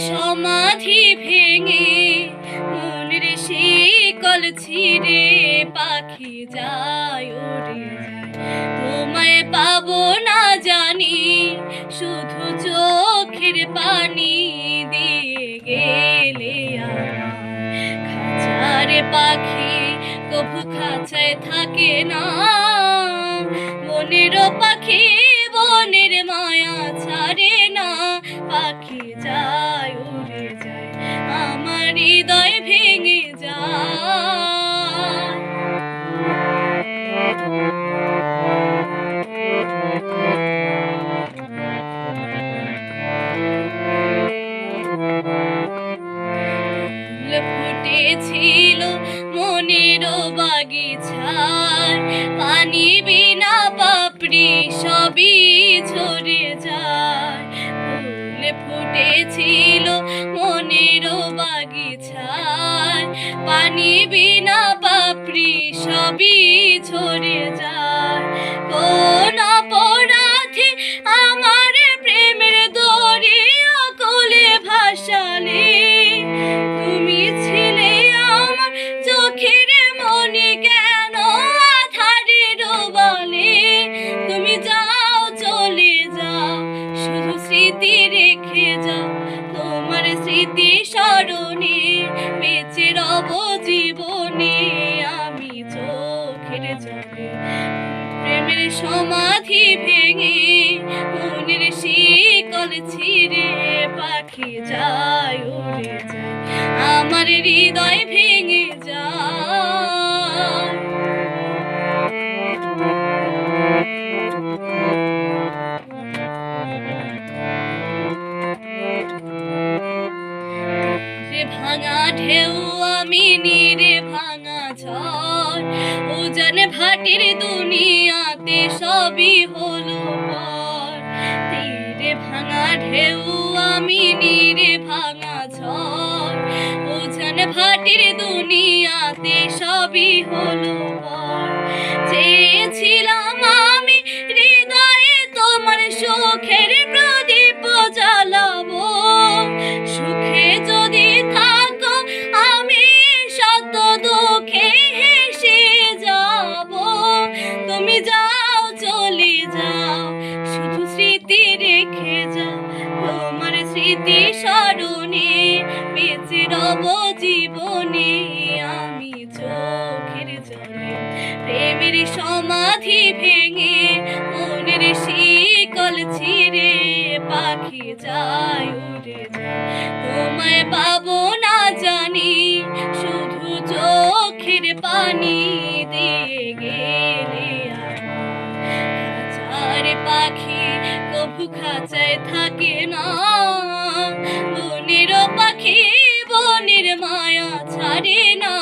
সমাধি ভেঙে মনের শিকল ছিঁড়ে পাখি যায় উড়ে যায়। তোমায় পাবো না জানি শুধু চোখের পানি দিয়ে গেলে আমার। খাঁচার পাখি কভু খাঁচায় থাকে না, বনের পাখি বনের মায়া ছাড়ে না। পাখি যায় উড়ে যায়, আমার হৃদয় ভেঙে যায়। ফুল ফুটেছিল মনের বাগিচার, পানি বিনা পাপড়ি সবই ঝরে যায়। ফুল ফুটেছিল মনের বাগিচার, পানি বিনা পাপড়ি সবই ঝরে যায়। কোন অপরাধে আমার প্রেমের দরিয়া কোলে ভাসালে, তুমি ছিলে আমার চোখের মনে কেন আধারে ডোবালে। তুমি যাও চলে যাও, শুধু স্মৃতি রেখে যাও। তোমার স্মৃতি স্মরণে বেঁচে রব জীবনে আমি চোখের জলে। প্রেমের সমাধি ভেঙে মনের শিকল ছিঁড়ে পাখি যায় উড়ে যায়, আমার হৃদয় ভেঙে যায়। ভাঙা ঢেউ আমি নীরে ভাঙা ঝড়, উজান ভাটির দুনিয়াতে সবই হলো পর। তীরে ভাঙা ঢেউ আমি নীরে ভাঙা ঝড়, উজান ভাটির দুনিয়াতে সবই হলো পর। চেয়েছিলাম আমি হৃদয়ে তোমার সুখের প্রদীপ জ্বালাবো, সুখে যদি থাকো আমি শত দুঃখে হেসে যাব। তুমি যাও চলে যাও, শুধু স্মৃতি রেখে যাও। তোমার স্মৃতি স্মরণে বেঁচে রব জীবনে আমি চোখের জলে। প্রেমের সমাধি ভেঙে মনের শিকল ছিঁড়ে পাখি যায় উড়ে যায়। তোমায় পাবো না জানি শুধু চোখের পানি দিয়ে গেলে আমার। খাঁচার পাখি কভু খাঁচায় থাকে না, বনের পাখি বনের মায়া ছাড়ে না।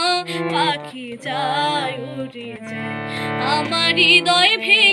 পাখি যায় উড়ে যায়, আমার হৃদয় ভেঙে